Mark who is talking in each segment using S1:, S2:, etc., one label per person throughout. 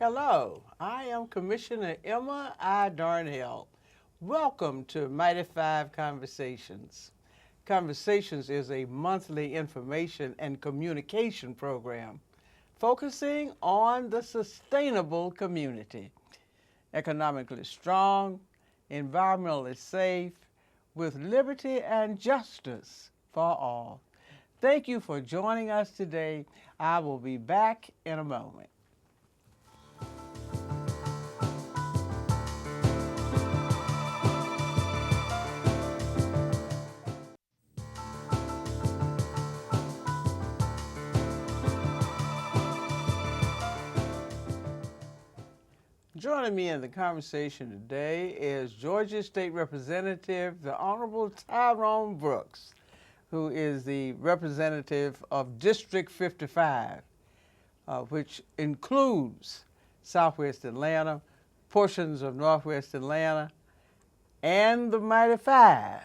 S1: Hello, I am Commissioner Emma I. Darnell. Welcome to Mighty Five Conversations. Conversations is a monthly information and communication program focusing on the sustainable community, economically strong, environmentally safe, with liberty and justice for all. Thank you for joining us today. I will be back in a moment. Joining me in the conversation today is Georgia State Representative, the Honorable Tyrone Brooks, who is the representative of District 55, which includes Southwest Atlanta, portions of Northwest Atlanta, and the Mighty Five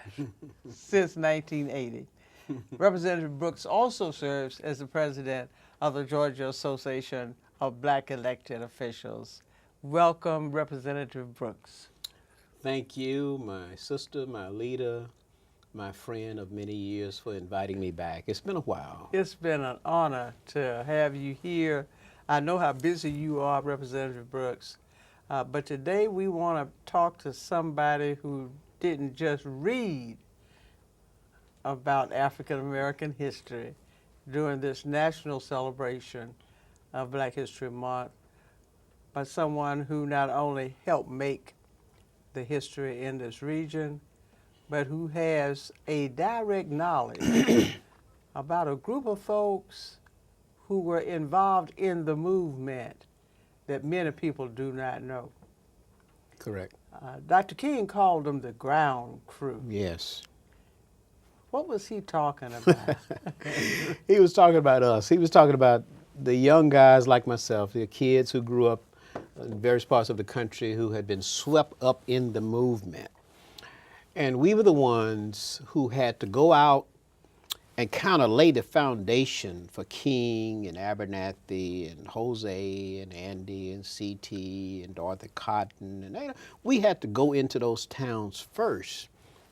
S1: since 1980. Representative Brooks also serves as the president of the Georgia Association of Black Elected Officials. Welcome, Representative Brooks.
S2: Thank you, my sister, my leader, my friend of many years, for inviting me back. It's been a while.
S1: It's been an honor to have you here. I know how busy you are, Representative Brooks, but today we want to talk to somebody who didn't just read about African American history during this national celebration of Black History Month, but someone who not only helped make the history in this region, but who has a direct knowledge about a group of folks who were involved in the movement that many people do not know.
S2: Correct.
S1: Dr. King called them the ground crew.
S2: Yes.
S1: What was he talking about?
S2: He was talking about us. He was talking about the young guys like myself, the kids who grew up in various parts of the country who had been swept up in the movement. And we were the ones who had to go out and kind of lay the foundation for King and Abernathy and Jose and Andy and C.T. and Dorothy Cotton. And we had to go into those towns first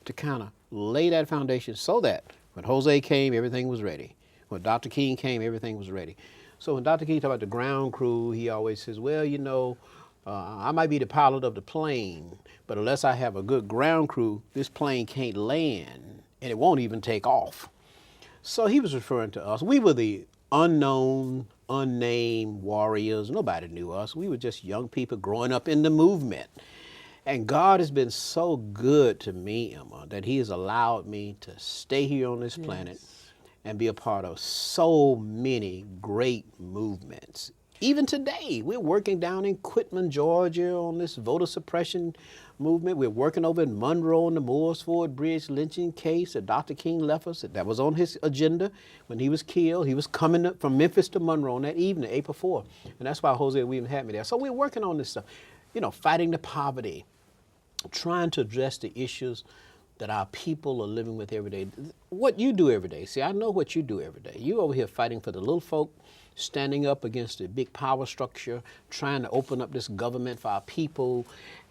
S2: to kind of lay that foundation so that when Jose came, everything was ready. When Dr. King came, everything was ready. So when Dr. King talked about the ground crew, he always says, well, you know, I might be the pilot of the plane, but unless I have a good ground crew, this plane can't land, and it won't even take off. So he was referring to us. We were the unknown, unnamed warriors. Nobody knew us. We were just young people growing up in the movement. And God has been so good to me, Emma, that he has allowed me to stay here on this planet and be a part of so many great movements. Even today, we're working down in Quitman, Georgia on this voter suppression movement. We're working over in Monroe on the Moores Ford Bridge lynching case that Dr. King left us. That was on his agenda when he was killed. He was coming up from Memphis to Monroe on that evening, April 4th. And that's why Jose Williams had me there. So we're working on this stuff, you know, fighting the poverty, trying to address the issues that our people are living with every day. What you do every day. See, I know what you do every day. You over here fighting for the little folk, standing up against the big power structure, trying to open up this government for our people.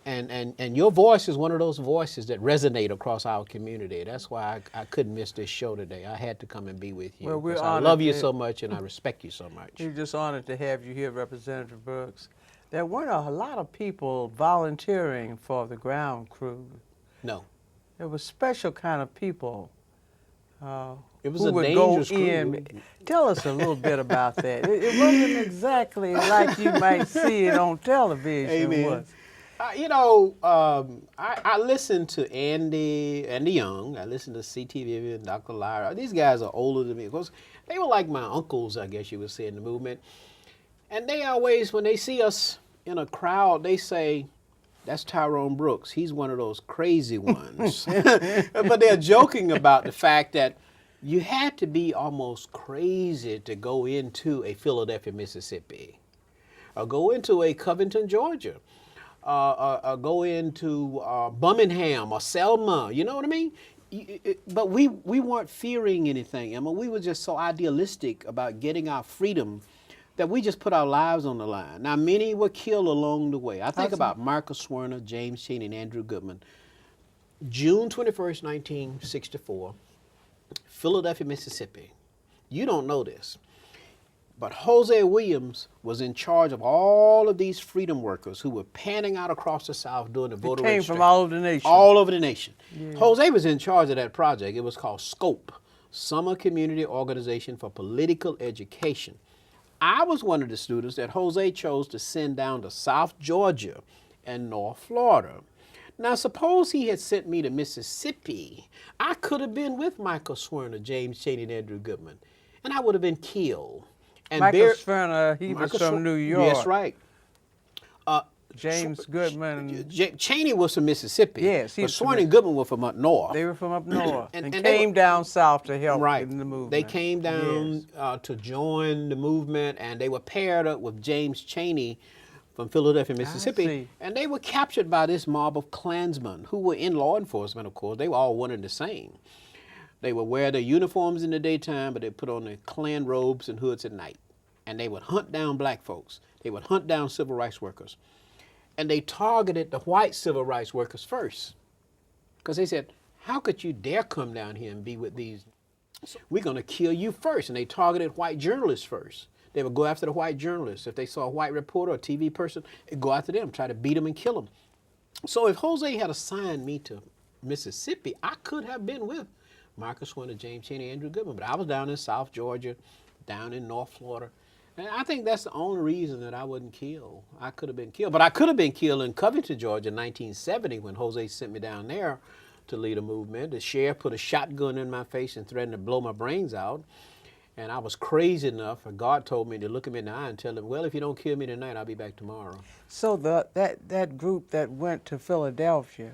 S2: And your voice is one of those voices that resonate across our community. That's why I couldn't miss this show today. I had to come and be with you.
S1: Well, we're
S2: I love you so much and I respect you so much.
S1: We're just honored to have you here, Representative Brooks. There weren't a lot of people volunteering for the ground crew.
S2: No.
S1: There were special kind of people
S2: It was
S1: who
S2: a
S1: would
S2: dangerous
S1: go in.
S2: crew.
S1: Tell us a little bit about that. It wasn't exactly like you might see it on television.
S2: Amen.
S1: Was it?
S2: You know, I listened to Andy Young. I listened to C.T. Vivian, Dr. Lyra. These guys are older than me. Of course, they were like my uncles, I guess you would say, in the movement. And they always, when they see us in a crowd, they say, that's Tyrone Brooks. He's one of those crazy ones. But they're joking about the fact that you had to be almost crazy to go into a Philadelphia, Mississippi, or go into a Covington, Georgia, go into Birmingham or Selma, you know what I mean? But we weren't fearing anything, Emma. We were just so idealistic about getting our freedom that we just put our lives on the line. Now, many were killed along the way. I think about Marcus Werner, James Cheney, and Andrew Goodman. June 21st, 1964, Philadelphia, Mississippi. You don't know this, but Jose Williams was in charge of all of these freedom workers who were panning out across the South doing the voter
S1: Came
S2: registration.
S1: from all over the nation.
S2: All over the nation.
S1: Yeah.
S2: Jose was in charge of that project. It was called SCOPE, Summer Community Organization for Political Education. I was one of the students that Jose chose to send down to South Georgia and North Florida. Now, suppose he had sent me to Mississippi, I could have been with Michael Swerner, James Cheney, and Andrew Goodman, and I would have been killed. And
S1: Michael Swerner, he was from New York.
S2: That's right.
S1: James Goodman.
S2: Cheney was from Mississippi.
S1: Yes,
S2: but Swerner and Goodman were from up north.
S1: They were from up north and
S2: and
S1: came down south to help
S2: right.
S1: in the movement.
S2: They came down to join the movement, and they were paired up with James Cheney from Philadelphia, Mississippi, and they were captured by this mob of Klansmen who were in law enforcement, of course. They were all one and the same. They would wear their uniforms in the daytime, but they put on their Klan robes and hoods at night. And they would hunt down black folks. They would hunt down civil rights workers. And they targeted the white civil rights workers first. Because they said, how could you dare come down here and be with these? We're going to kill you first. And they targeted white journalists first. They would go after the white journalists. If they saw a white reporter or TV person, they'd go after them, try to beat them and kill them. So if Jose had assigned me to Mississippi, I could have been with Marcus Werner, James Cheney, Andrew Goodman. But I was down in South Georgia, down in North Florida. And I think that's the only reason that I wasn't killed. I could have been killed. But I could have been killed in Covington, Georgia in 1970 when Jose sent me down there to lead a movement. The sheriff put a shotgun in my face and threatened to blow my brains out. And I was crazy enough, God told me to look him in the eye and tell him, well, if you don't kill me tonight, I'll be back tomorrow.
S1: So that group that went to Philadelphia,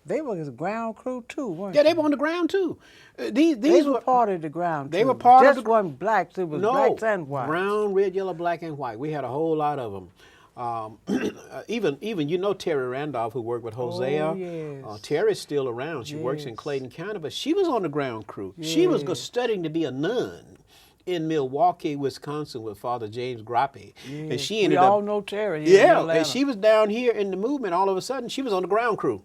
S1: they were the ground crew too, weren't they?
S2: Yeah, they were on the ground too.
S1: These were part of the ground.
S2: They
S1: too.
S2: were part
S1: Just
S2: of the.
S1: wasn't blacks. It was blacks and whites.
S2: Brown, red, yellow, black, and white. We had a whole lot of them. Even you know Terry Randolph, who worked with Hosea.
S1: Oh, yes.
S2: Terry's still around. She works in Clayton County, but she was on the ground crew.
S1: Yes.
S2: She was studying to be a nun in Milwaukee, Wisconsin, with Father James Grappe.
S1: Yes.
S2: And she ended
S1: we
S2: up.
S1: all know Terry. In Atlanta.
S2: And she was down here in the movement. All of a sudden, she was on the ground crew.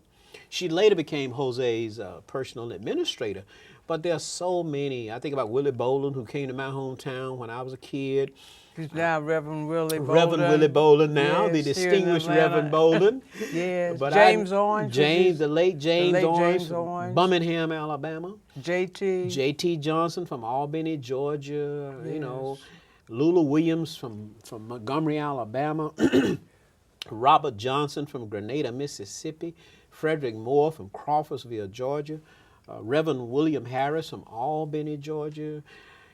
S2: She later became Jose's personal administrator. But there's so many. I think about Willie Boland, who came to my hometown when I was a kid.
S1: He's now Reverend Willie Boland.
S2: Reverend Willie Boland now, the
S1: Yes, here in
S2: distinguished
S1: Atlanta.
S2: Reverend Boland.
S1: Yes,
S2: But
S1: James Orange.
S2: the late James Orange,
S1: James Orange.
S2: Birmingham, Alabama.
S1: JT.
S2: JT Johnson from Albany, Georgia.
S1: Yes.
S2: You know, Lula Williams from Montgomery, Alabama. Robert Johnson from Grenada, Mississippi. Frederick Moore from Crawfordsville, Georgia. Reverend William Harris from Albany, Georgia.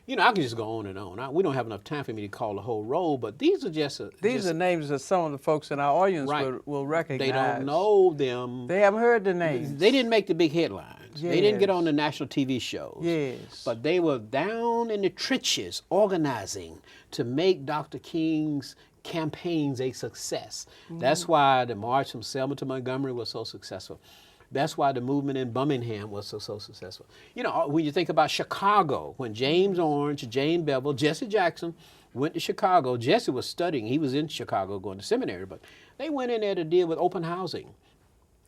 S2: You know, I can just go on and on. We don't have enough time for me to call the whole roll, but these are just...
S1: These are names that some of the folks in our audience
S2: Right.
S1: will recognize.
S2: They don't know them.
S1: They haven't heard the names.
S2: They didn't make the big headlines. They didn't get
S1: Yes.
S2: on the national TV shows.
S1: Yes.
S2: But they were down in the trenches organizing to make Dr. King's campaigns a success. That's why the march from Selma to Montgomery was so successful. That's why the movement in Birmingham was so successful. You know, when you think about Chicago, when James Orange, Jane Bevel, Jesse Jackson went to Chicago, Jesse was studying. He was in Chicago going to seminary, but they went in there to deal with open housing.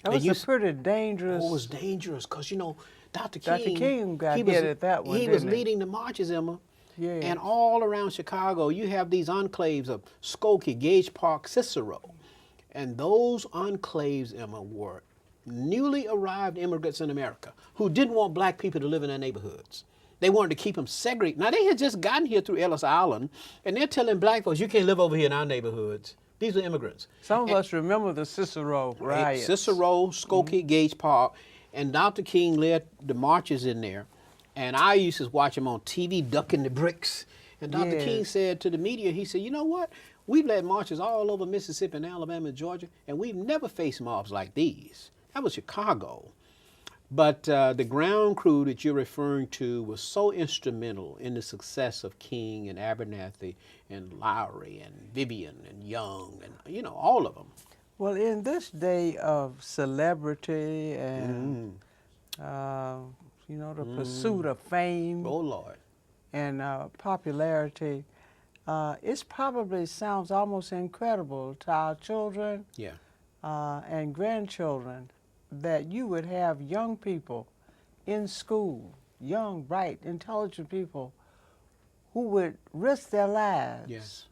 S1: That was a pretty dangerous...
S2: Oh, it was dangerous because, you know, Dr.
S1: King got hit at that one,
S2: He was
S1: didn't he?
S2: leading the marches, Emma.
S1: Yeah.
S2: And all around Chicago, you have these enclaves of Skokie, Gage Park, Cicero. And those enclaves, Emma, were newly arrived immigrants in America who didn't want black people to live in their neighborhoods. They wanted to keep them segregated. Now, they had just gotten here through Ellis Island, and they're telling black folks, you can't live over here in our neighborhoods. These are immigrants.
S1: Some of us remember the Cicero riots.
S2: Cicero, Skokie, Gage Park, and Dr. King led the marches in there. And I used to watch him on TV ducking the bricks. And Dr.
S1: Yes.
S2: King said to the media, he said, you know what? We've led marches all over Mississippi and Alabama and Georgia, and we've never faced mobs like these. That was Chicago. But the ground crew that you're referring to was so instrumental in the success of King and Abernathy and Lowry and Vivian and Young and, you know, all of them.
S1: Well, in this day of celebrity and, you know, the pursuit of fame
S2: Oh, Lord.
S1: and popularity, It probably sounds almost incredible to our children
S2: Yeah.
S1: and grandchildren that you would have young people in school, young, bright, intelligent people who would risk their lives
S2: Yes.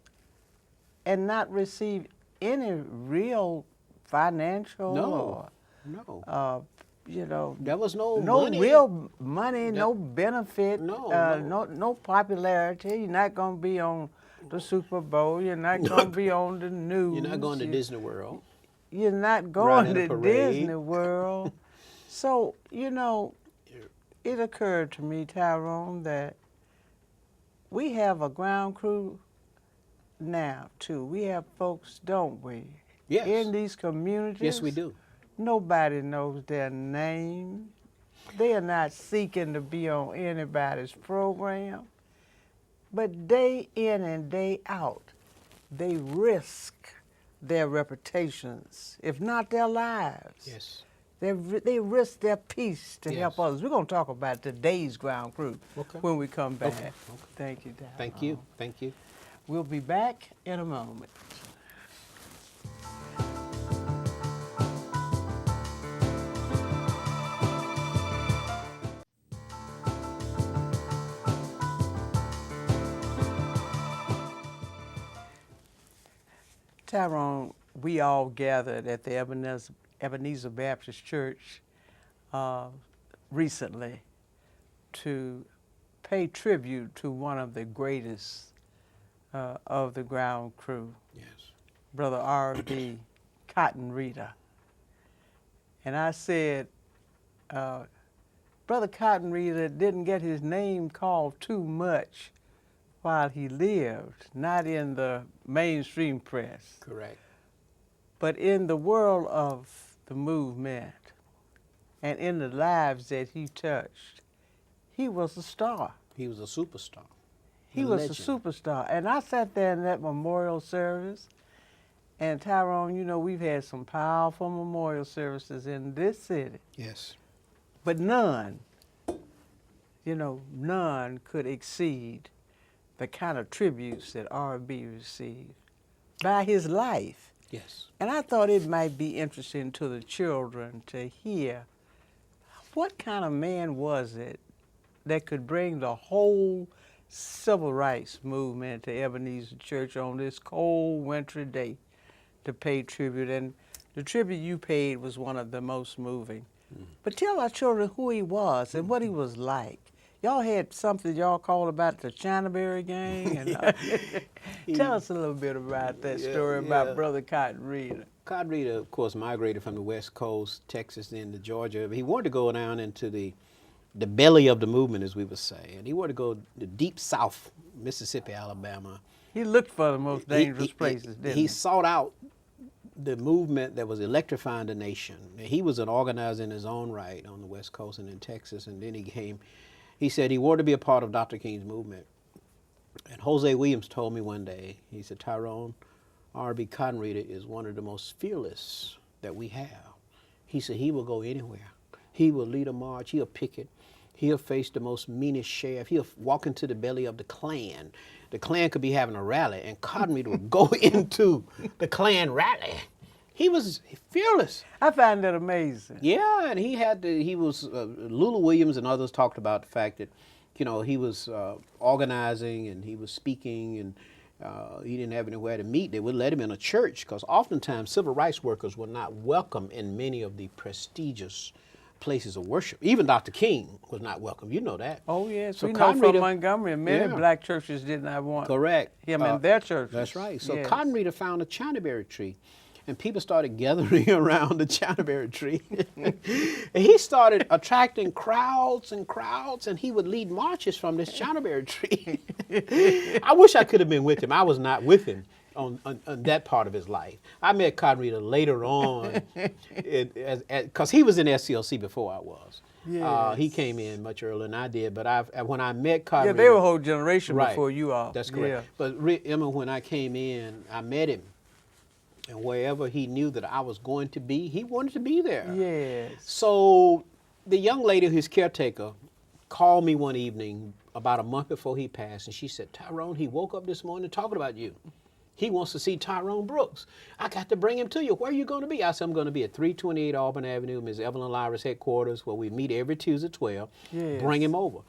S1: and not receive any real financial
S2: No.
S1: or,
S2: No.
S1: you know,
S2: There was no
S1: no
S2: money.
S1: real money,
S2: That-
S1: no benefit,
S2: No,
S1: no popularity. You're not going to be on the Super Bowl. You're not going to be on the news.
S2: You're not going to Disney World.
S1: You're not
S2: Riding
S1: going
S2: a
S1: to
S2: parade.
S1: Disney World. So, it occurred to me, Tyrone, that we have a ground crew now, too. We have folks, don't we?
S2: Yes.
S1: In these communities.
S2: Yes, we do.
S1: Nobody knows their name. They are not seeking to be on anybody's program. But day in and day out, they risk their reputations, if not their lives.
S2: Yes.
S1: They risk their peace to
S2: Yes.
S1: help others. We're going to talk about today's ground crew
S2: Okay.
S1: when we come back.
S2: Okay.
S1: Thank you, Tyrone.
S2: Thank you. Thank you.
S1: We'll be back in a moment. Tyrone, we all gathered at the Ebenezer Baptist Church recently to pay tribute to one of the greatest of the ground crew,
S2: Yes.
S1: Brother R.B. Cotton Reader. And I said, Brother Cotton Reader didn't get his name called too much while he lived, not in the mainstream press,
S2: Correct.
S1: but in the world of the movement and in the lives that he touched. He was a star.
S2: He was a superstar.
S1: He was a superstar. And I sat there in that memorial service, and Tyrone, we've had some powerful memorial services in this city,
S2: Yes.
S1: but none could exceed the kind of tributes that R.B. received by his life.
S2: Yes.
S1: And I thought it might be interesting to the children to hear what kind of man was it that could bring the whole civil rights movement to Ebenezer Church on this cold, wintry day to pay tribute. And the tribute you paid was one of the most moving. But tell our children who he was and what he was like. Y'all had something y'all called about the Chinaberry Gang. And, tell us a little bit about that story about Brother Cotton Reader.
S2: Cotton Reader, of course, migrated from the West Coast, Texas, then to Georgia. He wanted to go down into the belly of the movement, as we would say. And he wanted to go the deep south, Mississippi, Alabama.
S1: He looked for the most dangerous places, didn't he?
S2: He sought out the movement that was electrifying the nation. He was an organizer in his own right on the West Coast and in Texas, and then he said he wanted to be a part of Dr. King's movement. And Jose Williams told me one day, he said, Tyrone, R.B. Cotton Reader is one of the most fearless that we have. He said he will go anywhere. He will lead a march, he'll picket, he'll face the most meanest sheriff, he'll walk into the belly of the Klan. The Klan could be having a rally, and Cotton Reader would go into the Klan rally. He was fearless.
S1: I find that amazing.
S2: Yeah, and Lula Williams and others talked about the fact that, he was organizing and he was speaking, and he didn't have anywhere to meet. They would let him in a church because oftentimes civil rights workers were not welcome in many of the prestigious places of worship. Even Dr. King was not welcome. You know that.
S1: Oh, yes.
S2: So
S1: We know
S2: Cotton
S1: from
S2: Reader-
S1: Montgomery, many
S2: Yeah.
S1: black churches did not want
S2: Correct.
S1: him in their churches.
S2: That's right. So
S1: Yes.
S2: Cotton Reader found a Chinaberry tree, and people started gathering around the Chinaberry tree. And he started attracting crowds and crowds, and he would lead marches from this Chinaberry tree. I wish I could have been with him. I was not with him on that part of his life. I met Cotton Reader later on, because he was in SCLC before I was.
S1: Yes.
S2: He came in much earlier than I did, but when I met Cotton
S1: Yeah,
S2: Reader,
S1: they were a whole generation
S2: Right.
S1: before you all.
S2: that's correct. But Emma, when I came in, I met him. And wherever he knew that I was going to be, he wanted to be there.
S1: Yes.
S2: So the young lady, his caretaker, called me one evening about a month before he passed, and she said, Tyrone, he woke up this morning talking about you. He wants to see Tyrone Brooks. I got to bring him to you. Where are you going to be? I said, I'm going to be at 328 Auburn Avenue, Ms. Evelyn Lyra's headquarters, where we meet every Tuesday at 12.
S1: Yes.
S2: Bring him over.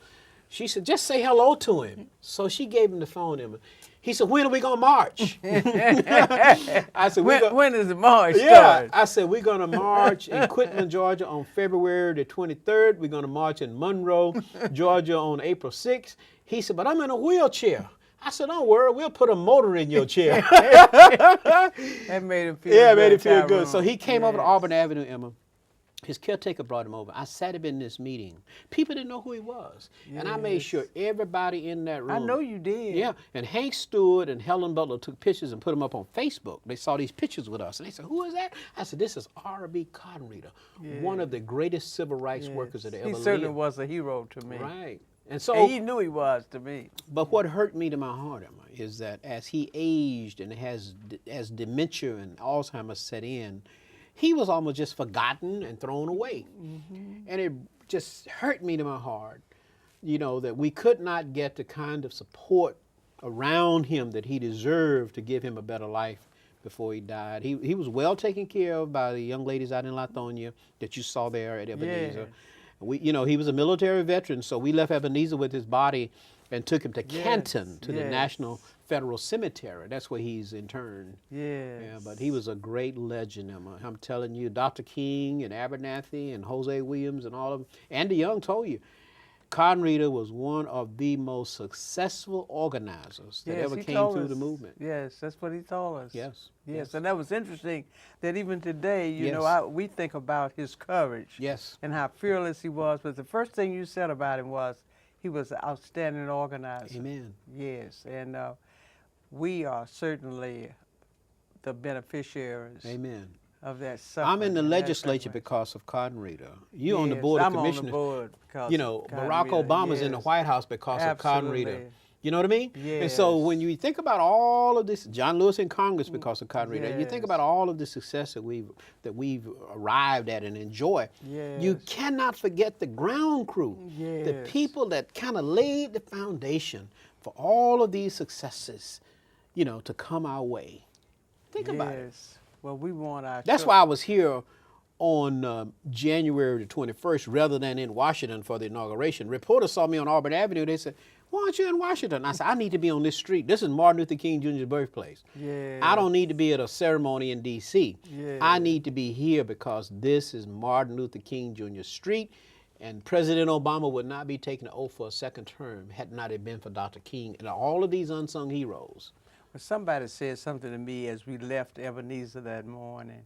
S2: She said, just say hello to him. So she gave him the phone number. He said, when are we going to march? I said,
S1: when is the march
S2: yeah,
S1: start?
S2: I said, we're going to march in Quitman, Georgia on February the 23rd. We're going to march in Monroe, Georgia on April 6th. He said, but I'm in a wheelchair. I said, don't worry, we'll put a motor in your chair.
S1: That made him feel good.
S2: Yeah, it made him feel good.
S1: Tyrone.
S2: So he came over to
S1: Yes.
S2: Auburn Avenue, Emma. His caretaker brought him over. I sat him in this meeting. People didn't know who he was. And I made
S1: Yes.
S2: sure everybody in that room.
S1: I know you did.
S2: Yeah, and Hank Stewart and Helen Butler took pictures and put them up on Facebook. They saw these pictures with us, and they said, who is that? I said, this is R.B. Cotton Reader, one of the greatest civil rights workers that ever
S1: He
S2: lived.
S1: certainly was a hero to me.
S2: Right. And so,
S1: And he knew he was to me.
S2: but what hurt me to my heart, Emma, is that as he aged and as dementia and Alzheimer's set in, he was almost just forgotten and thrown away. And it just hurt me to my heart, you know, that we could not get the kind of support around him that he deserved to give him a better life before he died. He was well taken care of by the young ladies out in Lithonia that you saw there at Ebenezer.
S1: Yeah.
S2: You know, he was a military veteran, so we left Ebenezer with his body and took him to
S1: Yes,
S2: Canton, to the
S1: yes.
S2: National Federal Cemetery. That's where he's interned.
S1: Yes.
S2: Yeah, but he was a great legend, Emma. I'm telling you, Dr. King and Abernathy and Jose Williams and all of them. Andy Young told you, Cotton Reader was one of the most successful organizers that ever
S1: he
S2: came
S1: told
S2: through
S1: us.
S2: the movement.
S1: Yes, that's what he told us.
S2: Yes.
S1: Yes, and that was interesting that even today, you
S2: Yes.
S1: know, we think about his courage
S2: Yes.
S1: and how fearless he was. But the first thing you said about him was he was an outstanding organizer.
S2: Amen.
S1: Yes, and we are certainly the beneficiaries
S2: Amen.
S1: of that suffering.
S2: I'm in the
S1: and that
S2: legislature
S1: suffering.
S2: because of Cotton Reader. You on the
S1: Yes,
S2: board of
S1: I'm
S2: commissioners.
S1: on the board because
S2: You know,
S1: of Cotton
S2: Barack
S1: Reader,
S2: Obama's in the
S1: yes.
S2: White House because of Cotton Reader.
S1: Absolutely.
S2: You know what I mean? And so
S1: Yes.
S2: when you think about all of this, John Lewis in Congress because of Cotton Reader, you think
S1: Yes.
S2: about all of the success that we've arrived at and enjoy. You
S1: Yes.
S2: cannot forget the ground crew, the
S1: Yes.
S2: people that kind of laid the foundation for all of these successes, you know, to come our way. Think about it.
S1: Yes. Well, we want our.
S2: That's why I was here on January the 21st rather than in Washington for the inauguration. Reporters saw me on Auburn Avenue. They said, why aren't you in Washington? I said, I need to be on this street. This is Martin Luther King Jr.'s birthplace.
S1: Yeah.
S2: I don't need to be at a ceremony in D.C.
S1: Yeah.
S2: I need to be here because this is Martin Luther King Jr.'s street, and President Obama would not be taking an oath for a second term had not it been for Dr. King and all of these unsung heroes.
S1: Well, somebody said something to me as we left Ebenezer that morning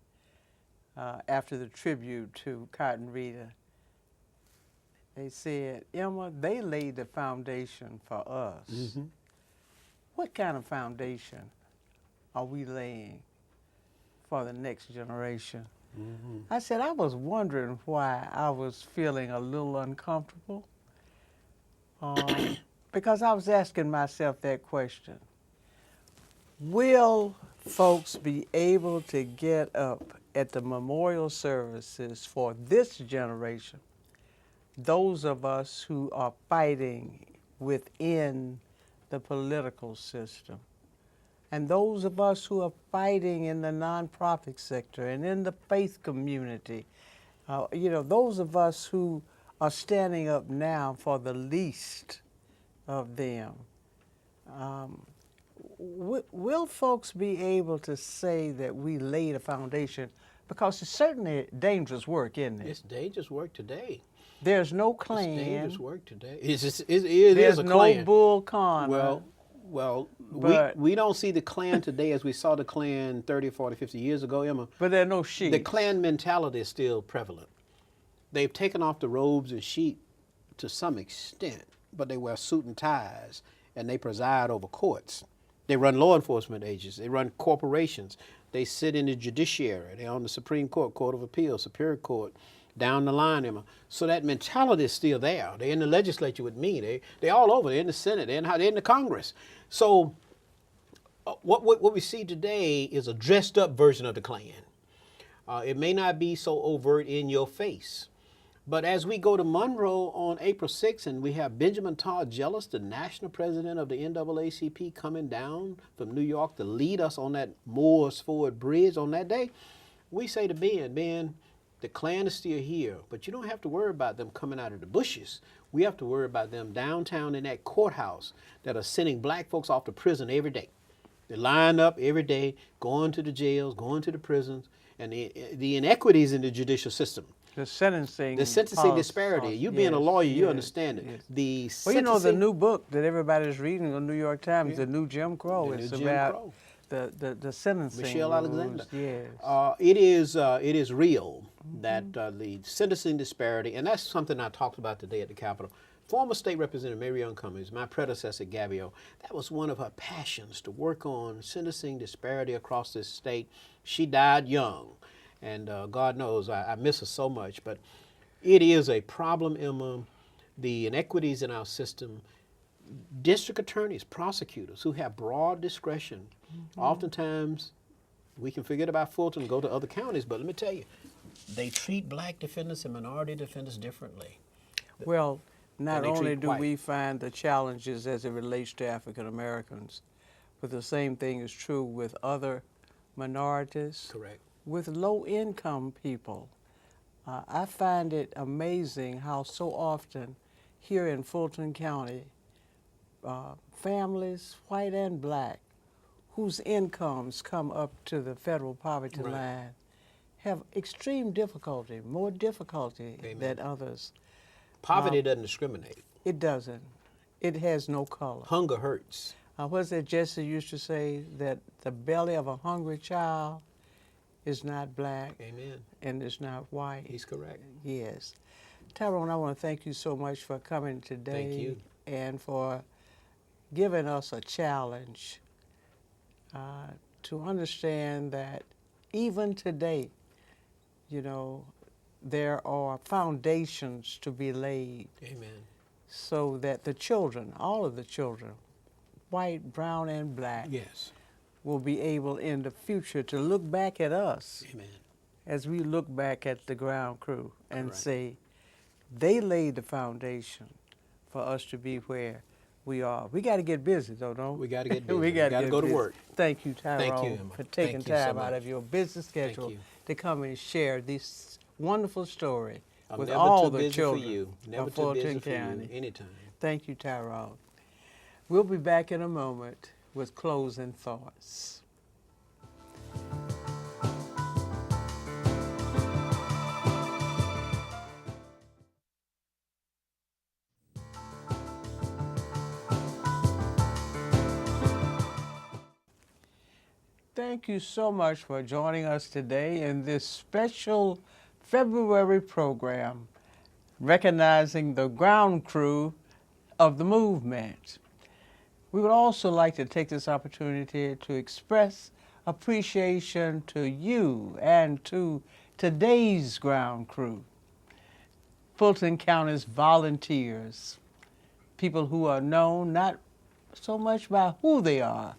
S1: after the tribute to Cotton Reader. They said, Emma, they laid the foundation for us.
S2: Mm-hmm.
S1: What kind of foundation are we laying for the next generation?
S2: Mm-hmm.
S1: I said, I was wondering why I was feeling a little uncomfortable because I was asking myself that question. Will folks be able to get up at the memorial services for this generation, those of us who are fighting within the political system, and those of us who are fighting in the nonprofit sector and in the faith community, you know, those of us who are standing up now for the least of them, will folks be able to say that we laid a foundation? Because it's certainly dangerous work, isn't it?
S2: It's dangerous work today.
S1: There's no
S2: It's
S1: Klan.
S2: dangerous work today. It
S1: There's
S2: is a
S1: no
S2: Klan.
S1: Bull Connor.
S2: Well,
S1: But-
S2: we don't see the Klan today as we saw the Klan 30, 40, 50 years ago, Emma.
S1: But there are no sheep.
S2: The Klan mentality is still prevalent. They've taken off the robes and sheep to some extent, but they wear suit and ties, and they preside over courts. They run law enforcement agencies. They run corporations. They sit in the judiciary. They're on the Supreme Court, Court of Appeals, Superior Court, down the line, Emma. So that mentality is still there. They're in the legislature with me. They're all over. They're in the Senate. They're in the Congress. So what we see today is a dressed up version of the Klan. It may not be so overt in your face, But as we go to Monroe on April 6th, and we have Benjamin Todd Jellis, the national president of the NAACP, coming down from New York to lead us on that Moores Ford Bridge on that day, we say to Ben, the Klan is still here, but you don't have to worry about them coming out of the bushes. We have to worry about them downtown in that courthouse that are sending black folks off to prison every day. They line up every day, going to the jails, going to the prisons, and the inequities in the judicial system.
S1: The sentencing
S2: Disparity. You being a lawyer, you understand it.
S1: Yes. Well, you know, the new book that everybody's reading in the New York Times, The New Jim Crow, is about the sentencing
S2: Michelle
S1: rules.
S2: Alexander.
S1: Yes.
S2: It is real that the sentencing disparity, and that's something I talked about today at the Capitol. Former State Representative Marion Cummings, my predecessor Gabio, that was one of her passions, to work on sentencing disparity across this state. She died young. And God knows, I miss her so much. But it is a problem, Emma, the inequities in our system. District attorneys, prosecutors who have broad discretion, oftentimes we can forget about Fulton and go to other counties, but let me tell you, they treat black defendants and minority defendants differently.
S1: Well, not only do we find the challenges as it relates to African Americans, but the same thing is true with other minorities.
S2: Correct.
S1: With low-income people. I find it amazing how so often here in Fulton County, families, white and black, whose incomes come up to the federal poverty line, have extreme difficulty, more difficulty than others.
S2: Poverty doesn't discriminate.
S1: It doesn't. It has no color.
S2: Hunger hurts.
S1: What's that Jesse used to say, that the belly of a hungry child is not black.
S2: Amen.
S1: And it's not white.
S2: He's correct.
S1: Yes. Tyrone, I want to thank you so much for coming today.
S2: Thank you.
S1: And for giving us a challenge to understand that even today, you know, there are foundations to be laid.
S2: Amen.
S1: So that the children, all of the children, white, brown, and black,
S2: yes,
S1: will be able in the future to look back at us.
S2: Amen.
S1: As we look back at the ground crew and say, they laid the foundation for us to be where we are. We got to get busy, though, don't we?
S2: We got to get busy.
S1: We got to
S2: go to work.
S1: Thank you, Tyrone,
S2: Thank you, Emma.
S1: for taking time out
S2: much.
S1: of your busy schedule to come and share this wonderful story
S2: I'm
S1: with
S2: never
S1: all
S2: too
S1: the
S2: busy
S1: children
S2: for you. Never
S1: of
S2: too busy
S1: Fulton
S2: for
S1: County.
S2: you. Anytime.
S1: Thank you, Tyrone. We'll be back in a moment with closing thoughts. Thank you so much for joining us today in this special February program, recognizing the ground crew of the movement. We would also like to take this opportunity to express appreciation to you and to today's ground crew, Fulton County's volunteers, people who are known not so much by who they are,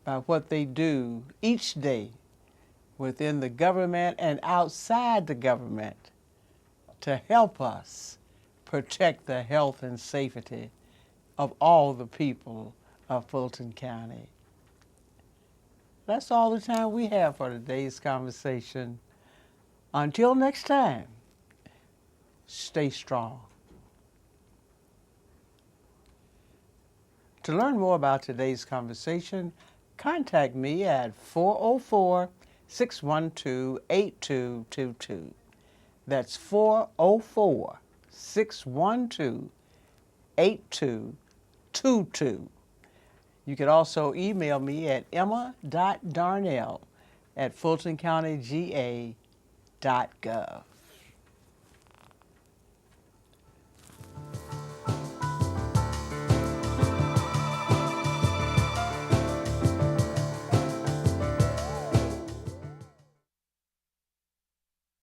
S1: by what they do each day within the government and outside the government to help us protect the health and safety of all the people of Fulton County. That's all the time we have for today's conversation. Until next time, stay strong. To learn more about today's conversation, contact me at 404-612-8222. That's 404-612-8222. You can also email me at emma.darnell@fultoncountyga.gov.